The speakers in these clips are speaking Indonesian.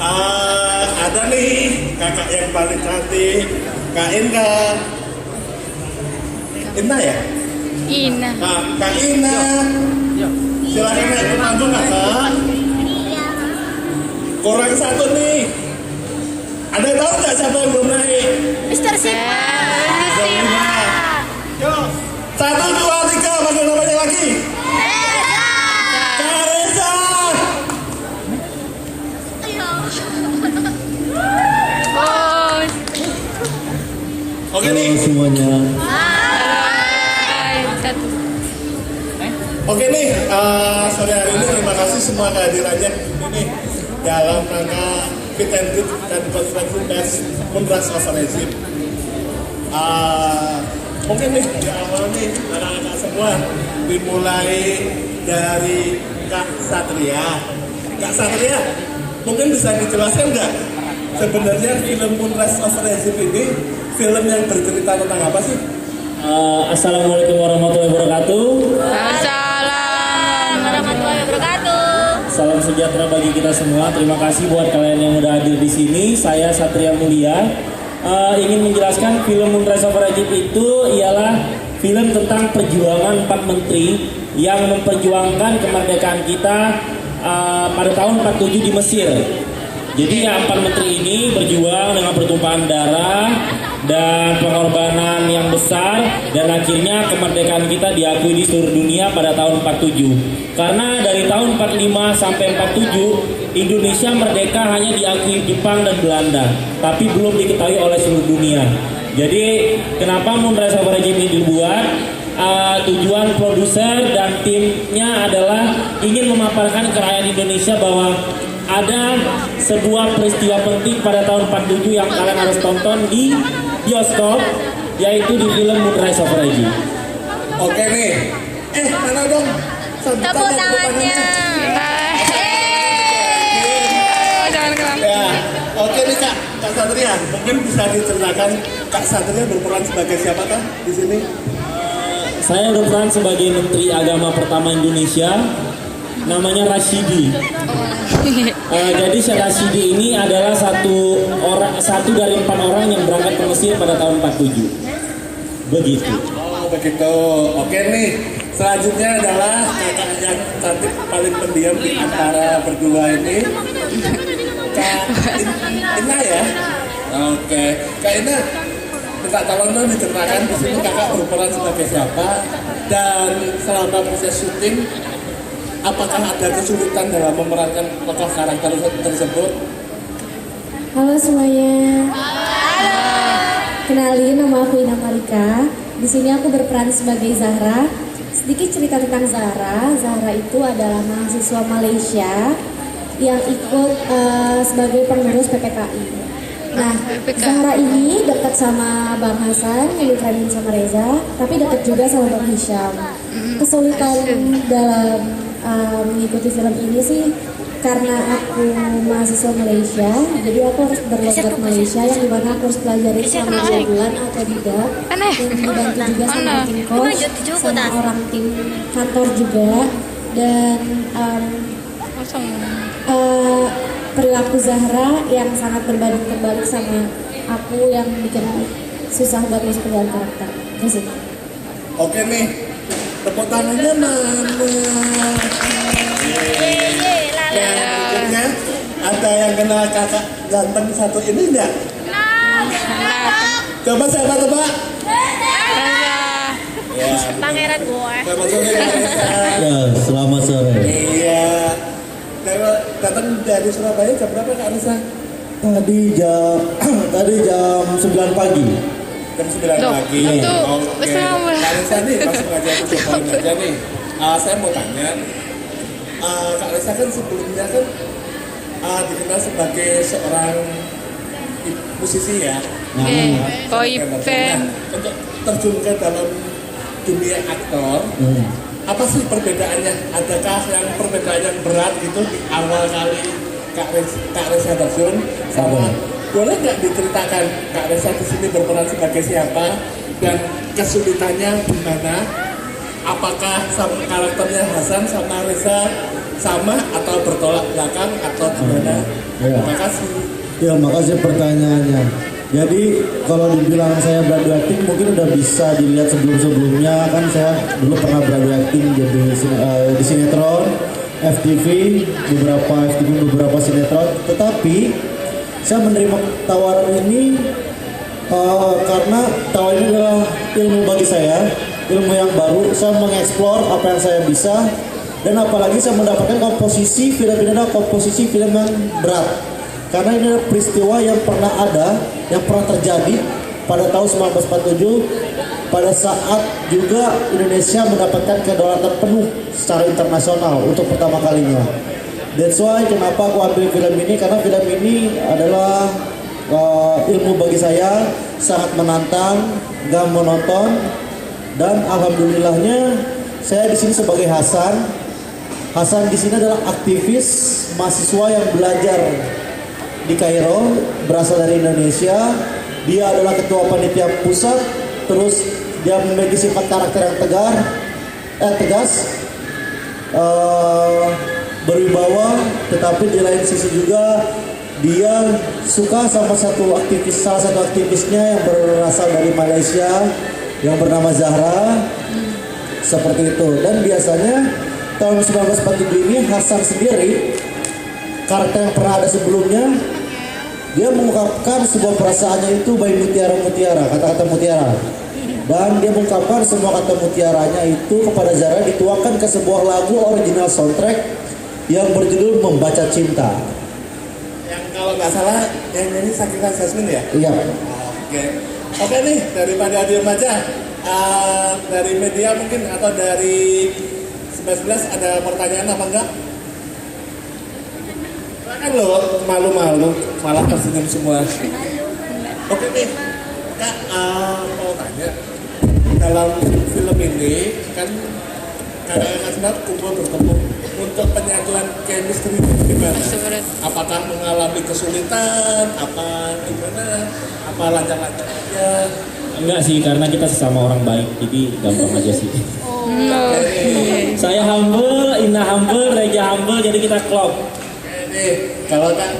Ada nih kakak yang paling cantik, Kak Inka. Inna ya? Ina. Kak Ina. Silakan naik ke panggung kakak. Kurang satu nih. Ada yang tahu nggak siapa yang belum naik? Mister Sipa. Yuk, 1, 2, 3, panggil namanya lagi. Kak Reza. Oh. Oke nih. Semuanya. Hai. Satu. Oke nih, sore hari ini terima kasih semua kehadirannya ini dalam rangka Fit and Good dan Konferensi Pers Munras Overresim. Mungkin nih di awal nih anak-anak semua dimulai dari Kak Satria. Kak Satria, mungkin bisa dijelaskan nggak sebenarnya film Munras Overresim ini film yang bercerita tentang apa sih? Assalamualaikum warahmatullahi wabarakatuh. Assalamualaikum warahmatullahi wabarakatuh. Salam sejahtera bagi kita semua. Terima kasih buat kalian yang udah hadir di sini. Saya Satria Mulia. Ingin menjelaskan film Munras Overresim itu ialah film tentang perjuangan 4 menteri yang memperjuangkan kemerdekaan kita pada tahun 47 di Mesir. Jadi ya 4 menteri ini berjuang dengan pertumpahan darah dan pengorbanan yang besar, dan akhirnya kemerdekaan kita diakui di seluruh dunia pada tahun 47. Karena dari tahun 45 sampai 47 Indonesia merdeka hanya diakui Jepang dan Belanda, tapi belum diketahui oleh seluruh dunia. Jadi kenapa Munras Overresim ini dibuat? Tujuan produser dan timnya adalah ingin memaparkan ke rakyat Indonesia bahwa ada sebuah peristiwa penting pada tahun 47 yang kalian harus tonton di bioskop, yaitu di film Munras Overresim. Oke nih. Mana dong? Tepuk tangannya. Jangan kelam. Ya, oke nih Kak Satria, mungkin bisa diceritakan Kak Satria berperan sebagai siapa Kak di sini? Saya berperan sebagai Menteri Agama pertama Indonesia, namanya Rashidi. Jadi Syekh Rashidi ini adalah satu dari 4 orang yang berangkat ke Mesir pada tahun 47. Begitu. Oh begitu. Oke nih. Selanjutnya adalah kakak yang cantik paling pendiam di antara berdua ini, Kak Ina ya. Oke, Kak Ina, minta tolong dong diceritakan di sini kakak berperan sebagai siapa, dan selama proses syuting apakah ada kesulitan dalam memerankan tokoh karakter tersebut? Halo semuanya. Kenalin, nama aku Ina Marika. Di sini aku berperan sebagai Zahra. Sedikit cerita tentang Zahra. Zahra itu adalah mahasiswa Malaysia yang ikut sebagai pengurus PPKI. Nah, Zahra ini dekat sama Bang Hasan yang dikeranin sama Reza, tapi dekat juga sama Bang Hisham. Kesulitan dalam mengikuti film ini sih karena aku mahasiswa Malaysia, jadi aku harus berlogat Malaysia yang dimana aku harus pelajari selama 2 bulan atau tidak, dan dibantu juga sama tim coach, sama orang tim kantor juga, dan perilaku Zahra yang sangat berbanding terbalik sama aku yang bikin susah buat masuk ke dalam karakter. Terus itu. Oke nih, tepuk tangannya mana? Dan berikutnya ada yang kenal kakak ganteng satu ini enggak? Coba siapa tebak? Ya, Pangeran gue. selamat sore Kak Reza. Ya, selamat sore. Iya. Datang dari Surabaya jam berapa Kak Reza? Tadi jam 9 pagi. Jam 9 pagi. Oke. Kak Reza nih langsung aja aku cobain aja nih. Saya mau tanya. Kak Reza kan sebelumnya kan dikenal sebagai seorang musisi ya. Boy band. Untuk terjun ke dalam dunia aktor, apa sih perbedaannya? Adakah yang perbedaan yang berat gitu di awal kali Kak Reza terjun? Sama boleh nggak diceritakan Kak Reza di sini berperan sebagai siapa dan kesulitannya di mana? Apakah sama karakternya Hasan sama Reza sama atau bertolak belakang atau gimana? Iya. Terima kasih. Ya, makasih pertanyaannya. Jadi kalau dibilang saya beradu acting mungkin udah bisa dilihat sebelum-sebelumnya, kan saya dulu pernah beradu acting jadi di sinetron FTV, beberapa sinetron. Tetapi saya menerima tawaran ini karena tawaran ini adalah ilmu bagi saya, ilmu yang baru. Saya mengeksplor apa yang saya bisa, dan apalagi saya mendapatkan komposisi film ini adalah komposisi film yang berat. Karena ini adalah peristiwa yang pernah ada, yang pernah terjadi pada tahun 1947, pada saat juga Indonesia mendapatkan kedaulatan penuh secara internasional untuk pertama kalinya. That's why kenapa aku ambil film ini, karena film ini adalah ilmu bagi saya, sangat menantang, gak menonton, dan alhamdulillahnya saya di sini sebagai Hasan. Hasan di sini adalah aktivis mahasiswa yang belajar di Kairo, berasal dari Indonesia. Dia adalah ketua panitia pusat, terus dia memiliki sifat karakter yang tegas, berwibawa, tetapi di lain sisi juga dia suka sama salah satu aktivisnya yang berasal dari Malaysia yang bernama Zahra, seperti itu. Dan biasanya tahun 1947 ini Hasan sendiri, karakter yang pernah ada sebelumnya, dia mengungkapkan sebuah perasaannya itu by mutiara-mutiara, kata-kata mutiara. Dan dia mengungkapkan semua kata mutiaranya itu kepada Zara dituangkan ke sebuah lagu original soundtrack yang berjudul Membaca Cinta. Yang kalau nggak salah yang nyanyi Sakila Jasmine ya? Iya. Oke nih, daripada diem aja, dari media mungkin atau dari 11 ada pertanyaan apa enggak? Kan lo malu-malu malah tersenyum semua. Oke nih, Kak, mau tanya, dalam film ini kan kadang-kadang sebenarnya kumpul bertemu, untuk penyatuan chemistry gimana? Apakah mengalami kesulitan? Apa gimana? Apa lancar-lancarnya? Enggak sih, karena kita sesama orang baik, jadi gampang aja sih. Saya humble, Ina humble, Reja humble, jadi kita klop. Kalau kan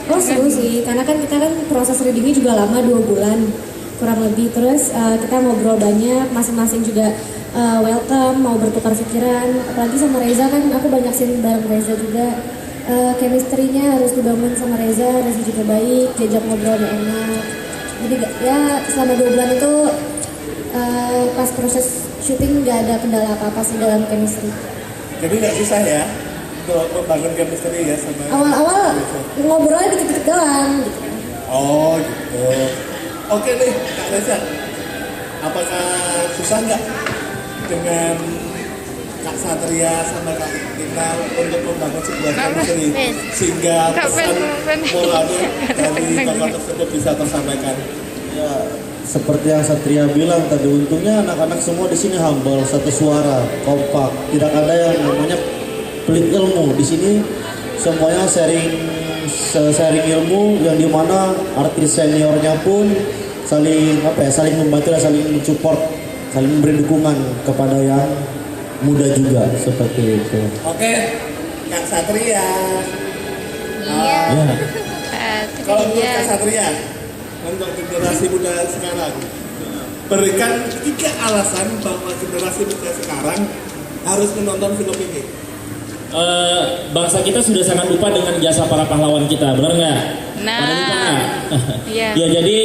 Oh seru sih, karena kan kita kan proses readingnya juga lama 2 bulan kurang lebih. Terus kita ngobrol banyak, masing-masing juga welcome, mau bertukar pikiran. Apalagi sama Reza kan, aku banyak scene bareng Reza juga. Chemistry-nya harus dibangun sama Reza juga baik, diajak ngobrolnya enak. Jadi ya selama 2 bulan itu pas proses syuting nggak ada kendala apa-apa sih dalam chemistry. Jadi nggak susah ya untuk membangun chemistry ya sama. Awal-awal ngobrolnya dikit-dikit doang gitu. Oh gitu. Oke nih Kak Reza, apakah susah nggak dengan Kak Satria sama Kak Ina untuk membangun sebuah chemistry sehingga pesan moralnya dari tokoh tersebut bisa tersampaikan? Ya, seperti yang Satria bilang tadi, untungnya anak-anak semua di sini humble, satu suara, kompak, tidak ada yang namanya pelit ilmu. Di sini semuanya sharing ilmu, yang dimana artis seniornya pun saling membantu dan saling mensupport, saling memberi dukungan kepada yang muda juga, seperti itu. Oke, Kak Satria. Iya. Ya. Kalau menurut Kak Satria, untuk generasi muda sekarang, berikan 3 alasan bahwa generasi muda sekarang harus menonton film ini. Bangsa kita sudah sangat lupa dengan jasa para pahlawan kita, benar nggak? Nah. Pada lupa nggak? Iya. Ya, jadi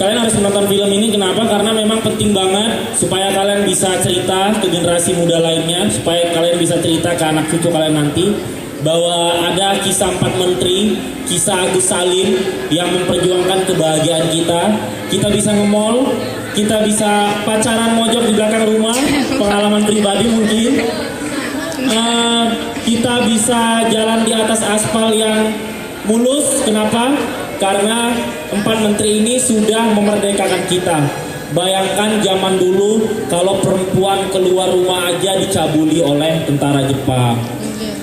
kalian harus menonton film ini. Kenapa? Karena memang penting banget supaya kalian bisa cerita ke generasi muda lainnya, supaya kalian bisa cerita ke anak cucu kalian nanti bahwa ada kisah 4 menteri, kisah Agus Salim yang memperjuangkan kebahagiaan kita. Kita bisa nge-mall, kita bisa pacaran mojok di belakang rumah, pengalaman pribadi mungkin. Kita bisa jalan di atas aspal yang mulus. Kenapa? Karena 4 menteri ini sudah memerdekakan kita. Bayangkan zaman dulu kalau perempuan keluar rumah aja dicabuli oleh tentara Jepang.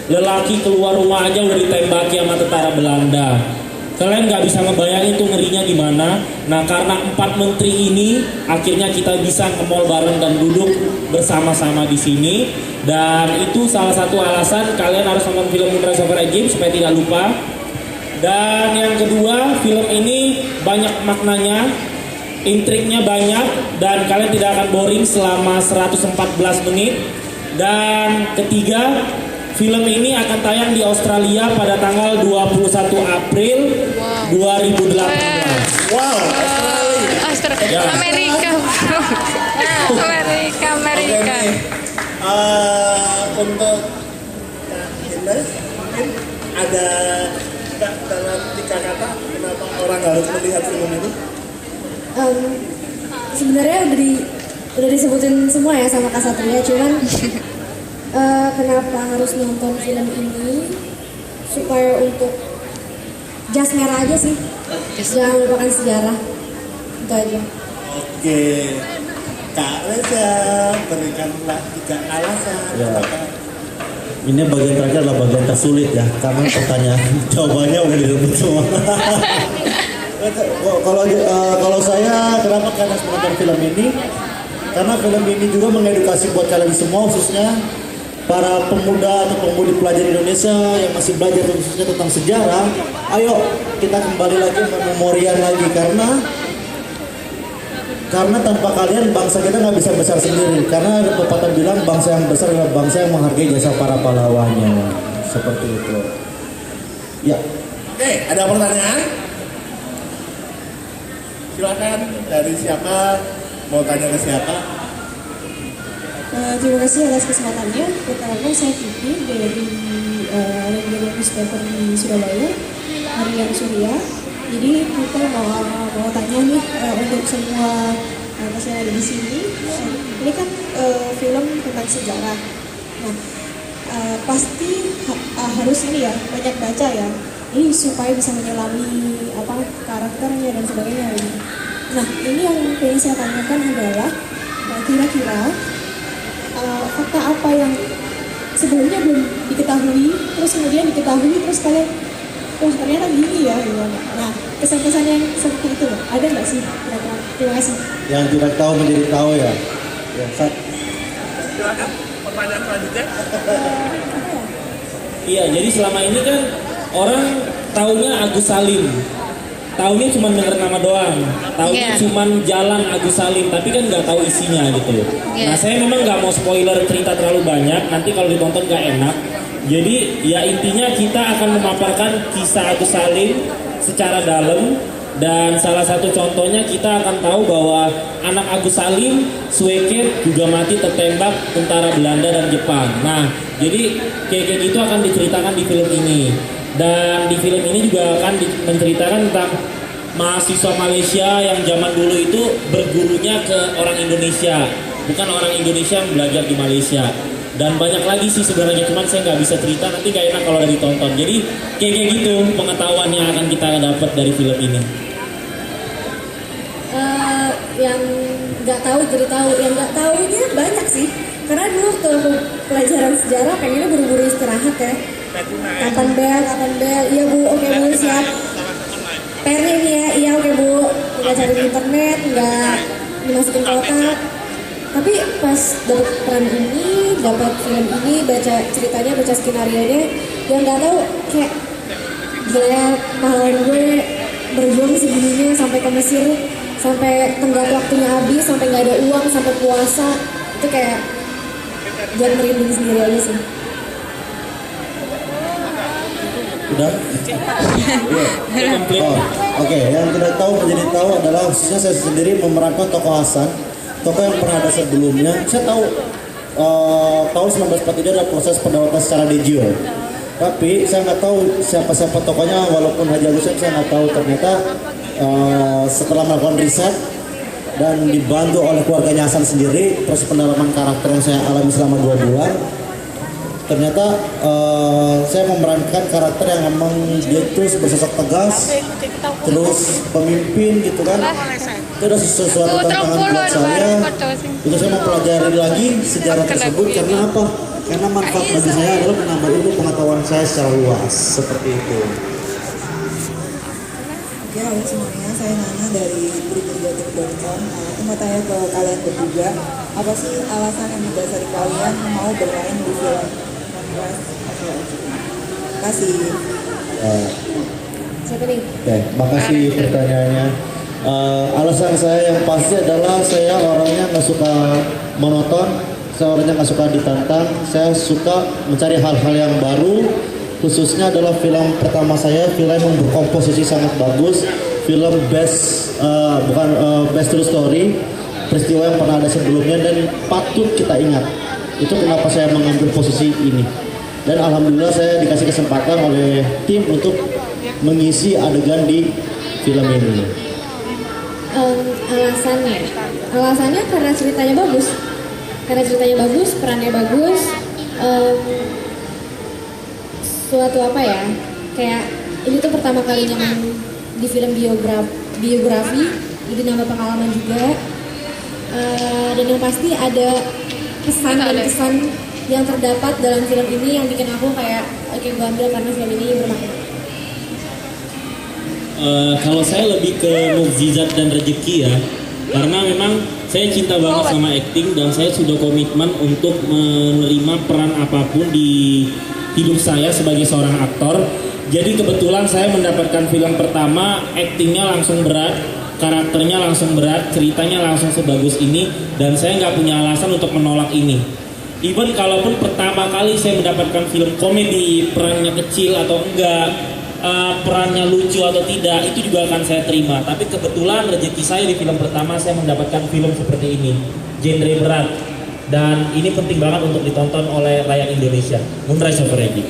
Lelaki keluar rumah aja udah ditembaki sama tentara Belanda. kalian nggak bisa ngebayangin tuh ngerinya gimana. Nah karena 4 menteri ini akhirnya kita bisa nge-mall bareng dan duduk bersama-sama di sini. Dan itu salah satu alasan kalian harus nonton film Moonrise Over Egypt supaya tidak lupa. Dan yang kedua, film ini banyak maknanya, intriknya banyak, dan kalian tidak akan boring selama 114 menit. Dan ketiga, film ini akan tayang di Australia pada tanggal 21 April 2018. Wow, Ya. Amerika. Amerika. Oke nih, untuk Indah, mungkin ada dalam 3 kata kenapa orang harus melihat film ini? Sebenarnya udah disebutin semua ya sama Kak Satria, cuman kenapa harus nonton film ini? Supaya untuk jas merah aja sih, jangan lupakan sejarah, itu aja. Oke, Kak Reza, berikanlah 3 alasan. Ya. Kenapa? Ini bagian terakhir adalah bagian tersulit ya, karena pertanyaan jawabannya udah direbut semua. Kalau saya kenapa kalian harus menonton film ini? Karena film ini juga mengedukasi buat kalian semua, khususnya para pemuda atau pemudi pelajar Indonesia yang masih belajar khususnya tentang sejarah. Ayo kita kembali lagi memorian lagi, karena tanpa kalian bangsa kita nggak bisa besar sendiri. Karena ada pepatah bilang bangsa yang besar adalah bangsa yang menghargai jasa para pahlawannya. Seperti itu. Ya. Oke, ada pertanyaan? Silakan, dari siapa? Mau tanya ke siapa? Terima kasih atas kesempatannya. Pertama saya Vivi dari Regional Newspaper di Surabaya, Harian Surya. Jadi kita mau tanya nih untuk semua pasien yang ada di sini. Ini kan film tentang sejarah. Nah, pasti harus ini ya banyak baca ya. Ini supaya bisa menyelami karakternya dan sebagainya. Nah, ini yang pengen saya tanyakan adalah kira-kira fakta apa yang sebelumnya belum diketahui, terus kemudian diketahui, terus kalian wah ternyata gini ya. Nah, kesan-kesan yang seperti itu ada nggak sih? Terima kasih. Yang tidak tahu menjadi tahu ya. Ya, Silakan, pertanyaan selanjutnya. Iya, jadi selama ini kan orang taunya Agus Salim. Taunya cuma denger nama doang, taunya Iya. cuma jalan Agus Salim, tapi kan nggak tahu isinya gitu. Iya. Nah saya memang nggak mau spoiler cerita terlalu banyak, nanti kalau ditonton nggak enak. Jadi ya intinya kita akan memaparkan kisah Agus Salim secara dalam, dan salah satu contohnya kita akan tahu bahwa anak Agus Salim, Sweket, juga mati tertembak tentara Belanda dan Jepang. Nah jadi kayak gitu akan diceritakan di film ini. Dan di film ini juga akan menceritakan tentang mahasiswa Malaysia yang zaman dulu itu bergurunya ke orang Indonesia, bukan orang Indonesia yang belajar di Malaysia. Dan banyak lagi sih sebenarnya, cuman saya nggak bisa cerita, nanti nggak enak kalau udah ditonton. Jadi kayak gitu pengetahuan yang akan kita dapat dari film ini. Yang nggak tahu jadi tahu, yang nggak tahunya banyak sih. Karena dulu waktu aku pelajaran sejarah pengennya buru-buru istirahat ya. Kapan bel, iya bu, oke bu siap. PR ini ya, iya oke bu. Nggak cari di internet, nggak dimasukin ke otak. Tapi pas dapat peran ini, dapat film ini, baca ceritanya, baca skenario-nya, yang nggak tahu kayak gila pahlawan gue berjuang segininya sampai ke Mesir, sampai tenggat waktunya habis, sampai nggak ada uang, sampai puasa, itu kayak buat merinding sendiri aja sih. Udah? Komplit. Oh, oke. Yang tidak tahu menjadi tahu adalah khususnya saya sendiri memerankan tokoh Hasan, tokoh yang pernah ada sebelumnya. Saya tahu tahun 1943 ada proses pendaulatan secara de jure. Tapi saya nggak tahu siapa-siapa tokohnya, walaupun Haji Agus Salim saya nggak tahu. Ternyata setelah melakukan riset dan dibantu oleh keluarganya Hasan sendiri, proses pendalaman karakter yang saya alami selama 2 bulan, ternyata saya memerankan karakter yang memang dia itu bersosok tegas, terus pemimpin gitu kan. Itu adalah sesuatu tantangan buat saya. Itu saya mempelajari lagi sejarah tersebut karena apa? Karena manfaat bagi saya adalah menambah ilmu pengetahuan saya secara luas, seperti itu. Oke, halo semuanya, saya Nana dari Brigadir.com. Aku mau tanya ke kalian bertiga, apa sih alasan yang mendasari kalian mau bermain di film Monrise of Rage? Terima kasih. Siapa nih? Oke, makasih pertanyaannya. Alasan saya yang pasti adalah saya orangnya nggak suka monoton, saya orangnya nggak suka ditantang, saya suka mencari hal-hal yang baru. Khususnya adalah film pertama saya, film yang berkomposisi sangat bagus, film best true story, peristiwa yang pernah ada sebelumnya dan patut kita ingat. Itu kenapa saya mengambil posisi ini. Dan alhamdulillah saya dikasih kesempatan oleh tim untuk mengisi adegan di film ini. Alasannya karena ceritanya bagus, perannya bagus, suatu apa ya, kayak ini tuh pertama kalinya main di film biografi, jadi nambah pengalaman juga, dan yang pasti ada kesan dan kesan yang terdapat dalam film ini yang bikin aku kayak oke, gue ambil karena film ini bermakna. Kalau saya lebih ke mukjizat dan rezeki ya, karena memang saya cinta banget sama acting dan saya sudah komitmen untuk menerima peran apapun di hidup saya sebagai seorang aktor. Jadi kebetulan saya mendapatkan film pertama, actingnya langsung berat, karakternya langsung berat, ceritanya langsung sebagus ini, dan saya nggak punya alasan untuk menolak ini. Even kalaupun pertama kali saya mendapatkan film komedi, perannya kecil atau enggak, perannya lucu atau tidak, itu juga akan saya terima. Tapi kebetulan rezeki saya di film pertama saya mendapatkan film seperti ini, genre berat. Dan ini penting banget untuk ditonton oleh rakyat Indonesia. Monrise of Rage.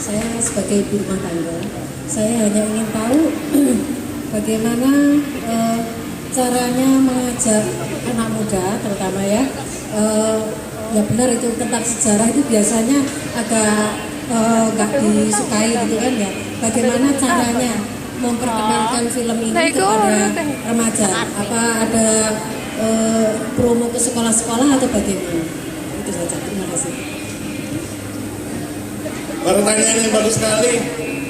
Saya sebagai ibu rumah tangga, saya hanya ingin tahu bagaimana caranya mengajak anak muda, terutama ya benar itu tentang sejarah itu biasanya agak nggak disukai gitu kan ya. Bagaimana caranya memperkenalkan film ini kepada remaja? Apa ada promo ke sekolah-sekolah atau bagaimana? Itu saja, terima kasih. Pertanyaan yang bagus sekali.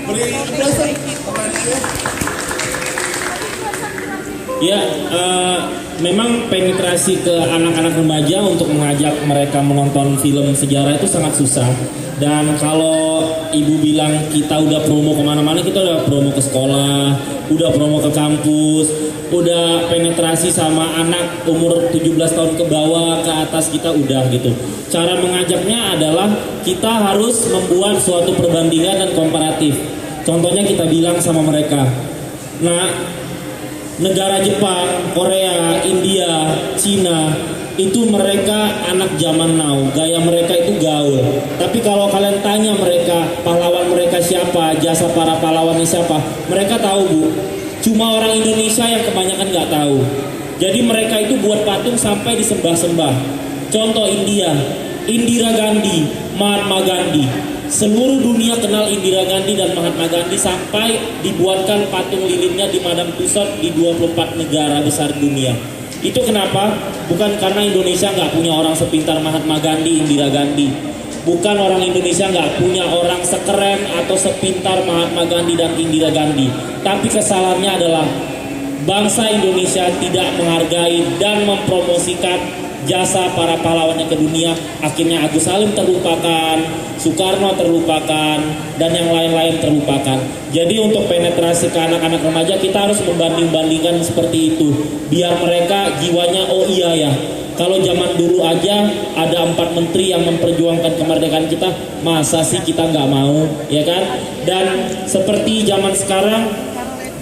Beri aplaus pertanyaannya. Ya, memang penetrasi ke anak-anak remaja untuk mengajak mereka menonton film sejarah itu sangat susah. Dan kalau ibu bilang kita udah promo kemana-mana, kita udah promo ke sekolah, udah promo ke kampus, udah penetrasi sama anak umur 17 tahun ke bawah, ke atas kita udah gitu. Cara mengajaknya adalah kita harus membuat suatu perbandingan dan komparatif. Contohnya kita bilang sama mereka, nah, negara Jepang, Korea, India, Cina, itu mereka anak zaman now, gaya mereka itu gaul. Tapi kalau kalian tanya mereka, pahlawan mereka siapa, jasa para pahlawannya siapa, mereka tahu bu. Cuma orang Indonesia yang kebanyakan nggak tahu. Jadi mereka itu buat patung sampai disembah-sembah. Contoh India, Indira Gandhi, Mahatma Gandhi. Seluruh dunia kenal Indira Gandhi dan Mahatma Gandhi sampai dibuatkan patung lilinnya di Madame Tussauds di 24 negara besar dunia. Itu kenapa? Bukan karena Indonesia nggak punya orang sepintar Mahatma Gandhi, Indira Gandhi. Bukan orang Indonesia nggak punya orang sekeren atau sepintar Mahatma Gandhi dan Indira Gandhi. Tapi kesalahannya adalah bangsa Indonesia tidak menghargai dan mempromosikan jasa para pahlawannya ke dunia. Akhirnya Agus Salim terlupakan, Soekarno terlupakan, dan yang lain-lain terlupakan. Jadi untuk penetrasi ke anak-anak remaja kita harus membanding-bandingkan seperti itu, biar mereka jiwanya oh iya ya, kalau zaman dulu aja ada 4 menteri yang memperjuangkan kemerdekaan kita, masa sih kita nggak mau, ya kan? Dan seperti zaman sekarang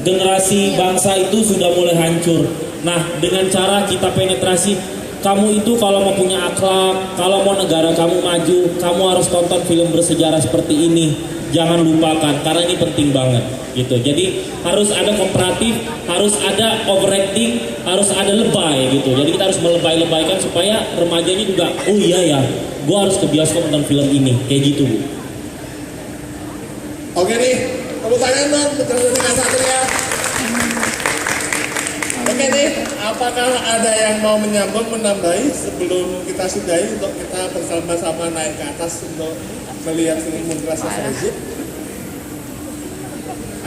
generasi bangsa itu sudah mulai hancur. Nah, dengan cara kita penetrasi, kamu itu kalau mau punya akhlak, kalau mau negara kamu maju, kamu harus tonton film bersejarah seperti ini. Jangan lupakan, karena ini penting banget gitu. Jadi harus ada komparatif, harus ada overacting, harus ada lebay gitu. Jadi kita harus melebay-lebaykan supaya remajanya juga, oh iya ya, gue harus ke bioskop nonton film ini, kayak gitu bu. Oke nih, tepuk tangan dong untuk Kak Satria. Oke nih, apakah ada yang mau menyambung, menambahi sebelum kita sudahi untuk kita bersama-sama naik ke atas untuk melihat film Moonrise of Egypt?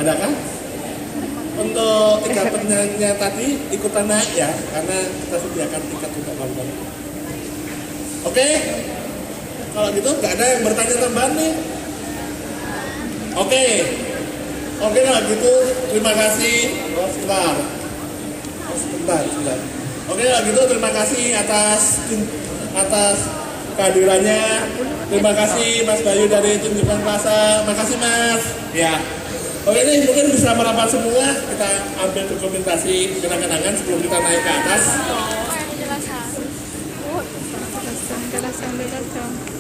Adakah? Untuk 3 penyanyi tadi ikutan naik ya, karena kita sediakan tiket untuk nonton. Oke, kalau gitu nggak ada yang bertanya tambahan nih. Oke, kalau gitu terima kasih. Sebentar. Oke, kalau gitu terima kasih atas kehadirannya. Terima kasih Mas Bayu dari Tunjungan Plaza. Makasih Mas. Ya. Oke nih, mungkin bisa merapat semua. Kita ambil dokumentasi kenang-kenangan sebelum kita naik ke atas. Oh, yang jelasan. Oh, jelasan.